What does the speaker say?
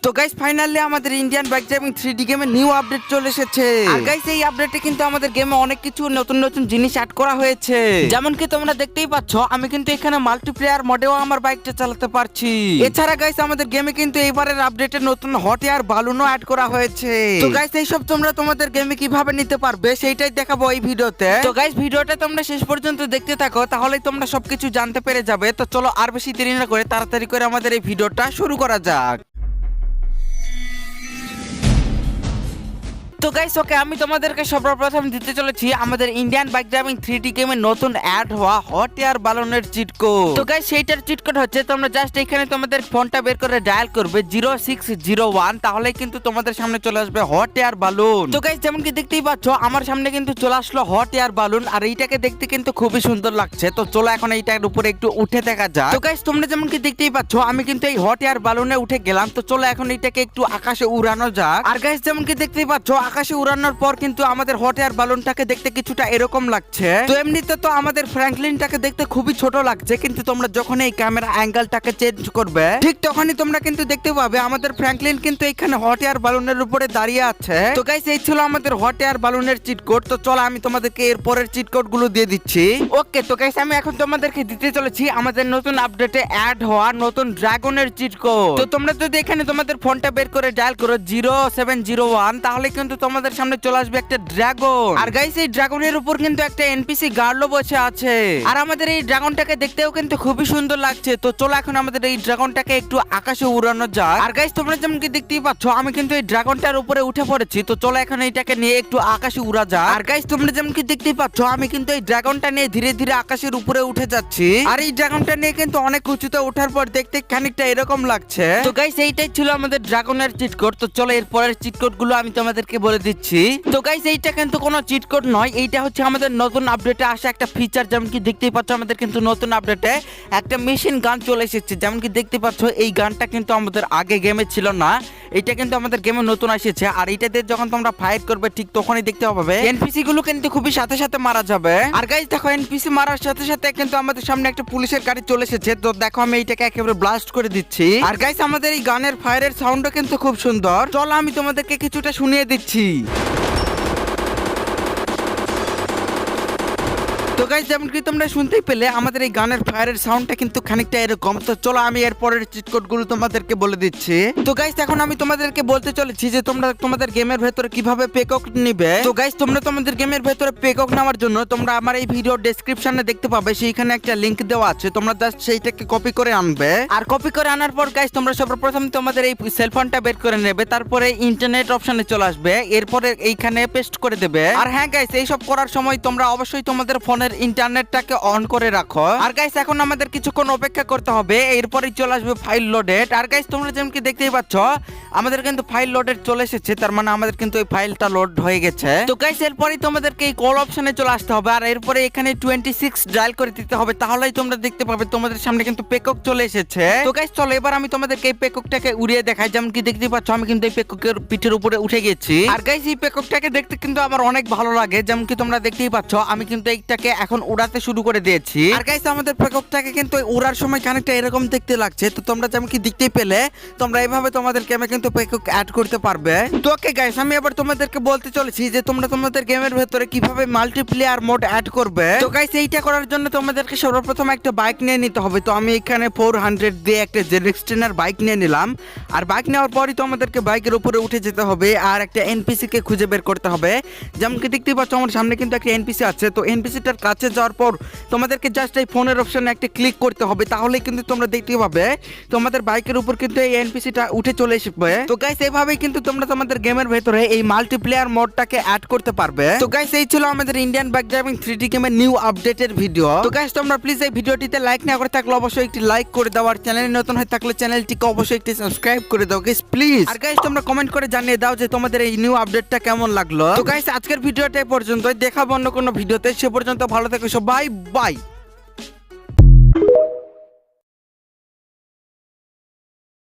তো guys finally আমাদের Indian bike driving 3D গেমে নিউ আপডেট চলে এসেছে। আর গাইস এই আপডেটে কিন্তু আমাদের গেমে অনেক কিছু নতুন নতুন জিনিস অ্যাড করা হয়েছে, যেমন কি তোমরা দেখতেই পাচ্ছ আমি কিন্তু এখানে মাল্টিপ্লেয়ার মোডেও আমার বাইকটা চালাতে পারছি। এছাড়া গাইস আমাদের গেমে কিন্তু এবারের আপডেটে নতুন হট এয়ার বালুনও অ্যাড করা হয়েছে। তো গাইস এইসব তোমরা তোমাদের গেমে কিভাবে নিতে পারবে সেইটাই দেখাবো এই ভিডিওতে। তো গাইস ভিডিওটা তোমরা শেষ পর্যন্ত দেখতে থাকো, তাহলেই তোমরা সবকিছু জানতে পেরে যাবে। তো চলো আর বেশি দেরি না করে তাড়াতাড়ি করে আমাদের এই ভিডিওটা শুরু করা যাক। তো গাইস ওকে আমি তোমাদেরকে সর্বপ্রথম দিতে চলেছি আমাদের ইন্ডিয়ান বাইক ড্রাইভিং 3D গেমে নতুন অ্যাড হওয়া হট এয়ার বালুনের চিট কোড। তো গাইস সেইটার চিট কোড হচ্ছে তোমরা জাস্ট এখানে তোমাদের ফোনটা বের করে ডায়াল করবে 0601, তাহলে কিন্তু তোমাদের সামনে চলে আসবে হট এয়ার বালুন। তো গাইস যেমন কি দেখতেই পাচ্ছ আমার সামনে কিন্তু চলে আসলো হট এয়ার বালুন, আর এইটাকে দেখতে কিন্তু খুবই সুন্দর লাগছে। তো চলো এখন এইটার উপরে একটু উঠে দেখা যাক। তো গাইস তোমরা যেমন কি দেখতেই পাচ্ছ আমি কিন্তু এই হট এয়ার বালুনে উঠে গেলাম। তো চলো এখন এইটাকে একটু আকাশে উড়ানো যাক। আর গাইস যেমন কি দেখতেই পাচ্ছ আকাশে উড়ানোর পর কিন্তু আমাদের হট এয়ার বালুনটাকে দেখতে কিছুটা এরকম লাগছে। তো এমনিতে তো আমাদের ফ্র্যাঙ্কলিনটাকে দেখতে খুবই ছোট লাগছে, কিন্তু তোমরা যখন এই ক্যামেরা অ্যাঙ্গেলটাকে চেঞ্জ করবে ঠিক তখনই তোমরা কিন্তু দেখতে পাবে আমাদের ফ্র্যাঙ্কলিন কিন্তু এখানে হট এয়ার বালুনের উপরে দাঁড়িয়ে আছে। তো গাইস এই ছিল আমাদের হট এয়ার বালুনের চিট কোড। তো চলো আমি তোমাদেরকে এর পরের চিট কোড গুলো দিয়ে দিচ্ছি। ওকে তো গাইস আমি এখন তোমাদেরকে দিতে চলেছি আমাদের নতুন আপডেটে অ্যাড হওয়া নতুন ড্রাগনের চিট কোড। তো তোমরা যদি এখানে তোমাদের ফোনটা বের করে ডায়াল করো 0701, তাহলে কিন্তু তোমাদের সামনে চলে আসবে একটা ড্রাগন। আর গাইস এই ড্রাগনের উপর কিন্তু একটা এনপিসি গার্লও বসে আছে, আর আমাদের এই ড্রাগনটাকে দেখতেও কিন্তু খুবই সুন্দর লাগছে। তো চলো এখন আমাদের এই ড্রাগনটাকে একটু আকাশে উড়ানো যাক। আর গাইস তোমরা যেমন কি দেখতেই পাচ্ছ আমি কিন্তু এই ড্রাগনটার উপরে উঠে পড়েছি। তো চলো এখন এইটাকে নিয়ে একটু আকাশে উড়া যাক। আর গাইস তোমরা যেমন কি দেখতেই পাচ্ছ আমি কিন্তু এই ড্রাগনটা নিয়ে ধীরে ধীরে আকাশের উপরে উঠে যাচ্ছি। আর এই ড্রাগনটা নিয়ে কিন্তু অনেক উঁচুতে ওঠার পর দেখতে খানিকটা এরকম লাগছে। তো গাইস এইটাই ছিল আমাদের ড্রাগনের চিট কোড। তো চলো এর পরের চিট কোড গুলো আমি তোমাদেরকে বলে দিচ্ছি। তো গাইস এইটা কিন্তু কোনো চিট কোড নয়, এইটা হচ্ছে আমাদের নতুন আপডেটে আসা একটা ফিচার। যেমন কি দেখতেই পাচ্ছ আমাদের কিন্তু নতুন আপডেটে একটা মেশিন গান চলে এসেছে। যেমন কি দেখতে পাচ্ছ এই গানটা কিন্তু আমাদের আগে গেমে ছিল না, এটা কিন্তু আমাদের গেমে নতুন এসেছে। আর এইটাতে যখন তোমরা ফাইট করবে ঠিক তখনই দেখতে পাবে এনপিসি গুলো কিন্তু খুবই সাথে সাথে মারা যাবে। আর গাইস দেখো এনপিসি মারার সাথে সাথে কিন্তু আমাদের সামনে একটা পুলিশের গাড়ি চলে এসেছে। তো দেখো আমি এইটাকে একেবারে ব্লাস্ট করে দিচ্ছি। আর গাইস আমাদের এই গানের ফায়ারের সাউন্ডও কিন্তু খুব সুন্দর। চলো আমি তোমাদেরকে কিছুটা শুনিয়ে দিচ্ছি। তো গাইস যেমন কি তোমরা শুনতেই পেলে আমাদের এই গানের ফায়ারের সাউন্ডটা কিন্তু খানিকটা এরকম। তো চলো আমি এর পরের চিট কোড গুলো তোমাদেরকে বলে দিচ্ছি। তো গাইস এখন আমি তোমাদেরকে বলতে চলেছি যে তোমরা তোমাদের গেমের ভেতরে কিভাবে পেকক নিবে। তো গাইস তোমরা তোমাদের গেমের ভেতরে পেকক নেওয়ার জন্য তোমরা আমার এই ভিডিও ডেসক্রিপশনে দেখতে পাবে, সেইখানে একটা লিংক দেওয়া আছে। তোমরা জাস্ট সেইটাকে কপি করে আনবে। আর কপি করে আনার পর গাইস তোমরা সর্বপ্রথম তোমাদের এই সেলফোনটা বের করে নেবে, তারপরে ইন্টারনেট অপশনে চলে আসবে, এরপরে এইখানে পেস্ট করে দেবে। আর হ্যাঁ গাইস এইসব করার সময় তোমরা অবশ্যই তোমাদের ফোনের ইন্টারনেটটাকে অন করে রাখো। আর গাইস এখন আমাদের কিছুক্ষণ অপেক্ষা করতে হবে, এরপরই চলে আসবে ফাইল লোডেড। আর গাইস তোমরা যেমন কি দেখতেই পাচ্ছ আমাদের কিন্তু ফাইল লোডেড চলে এসেছে, তার মানে আমাদের কিন্তু এই ফাইলটা লোড হয়ে গেছে। তো গাইস এরপরই তোমাদেরকে এই কল অপশনে চলে আসতে হবে, আর এরপরে এখানে 26 ডায়াল করে দিতে হবে, তাহলেই তোমরা দেখতে পাবে তোমাদের সামনে কিন্তু পেকক চলে এসেছে। তো গাইস চলো এবার আমি তোমাদেরকে এই পেককটাকে উড়িয়ে দেখাই। যেমন কি দেখতেই পাচ্ছ আমি কিন্তু এই পেককের পিঠের উপরে উঠে গেছি। আর গাইস এই পেককটাকে দেখতে কিন্তু আমার অনেক ভালো লাগে। যেমন কি তোমরা দেখতেই পাচ্ছ আমি কিন্তু এইটাকে এখন উড়াতে শুরু করে দিয়েছি। আর গাইস আমাদের পেককটাকে কিন্তু উড়ার সময় খানিকটা এরকম দেখতে লাগছে। তো তোমরা যেমন কি দেখতেই পেলে তোমরা এইভাবে তোমাদের গেমে কিন্তু পেকক অ্যাড করতে পারবে। তো ওকে গাইস আমি এবার তোমাদেরকে বলতে চলেছি যে তোমরা তোমাদের গেমের ভেতরে কিভাবে মাল্টিপ্লেয়ার মোড অ্যাড করবে। তো গাইস এইটা করার জন্য তোমাদেরকে সর্বপ্রথম একটা বাইক নিয়ে নিতে হবে। তো আমি এখানে 400 দিয়ে একটা জেডএক্সটেনার বাইক নিয়ে নিলাম। আর বাইক নেওয়ার পরই তোমাদেরকে বাইকের উপরে উঠে যেতে হবে, আর একটা এনপিসি কে খুঁজে বের করতে হবে। যেমন কি দেখতেই পাচ্ছ আমার সামনে কিন্তু একটা এনপিসি আছে। তো এনপিসিটার কাছে যাওয়ার পর তোমাদেরকে জাস্ট এই ফোনের অপশনে একটা ক্লিক করতে হবে, তাহলে কিন্তু তোমরা দেখতে পাবে তোমাদের বাইকের উপর কিন্তু এই এনপিসিটা উঠে চলে আসবে। তো গাইস এইভাবেই কিন্তু তোমরা তোমাদের গেমের ভেতরে এই মাল্টিপ্লেয়ার মোডটাকে অ্যাড করতে পারবে। তো গাইস এই ছিল আমাদের ইন্ডিয়ান বাইক ড্রাইভিং 3D গেমের নিউ আপডেটের ভিডিও। তো গাইস তোমরা প্লিজ এই ভিডিওটিতে লাইক না করে থাকলে অবশ্যই একটি লাইক করে দাও, আর চ্যানেলে নতুন হয়ে থাকলে চ্যানেলটিকে অবশ্যই একটি সাবস্ক্রাইব করে দাও গাইস প্লিজ। আর গাইস তোমরা কমেন্ট করে জানিয়ে দাও যে তোমাদের এই নিউ আপডেটটা কেমন লাগলো। তো গাইস আজকের ভিডিওটা এই পর্যন্তই, দেখাবো অন্য কোনো ভিডিওতে। সে পর্যন্ত ভালো থেকো সবাই, বাই।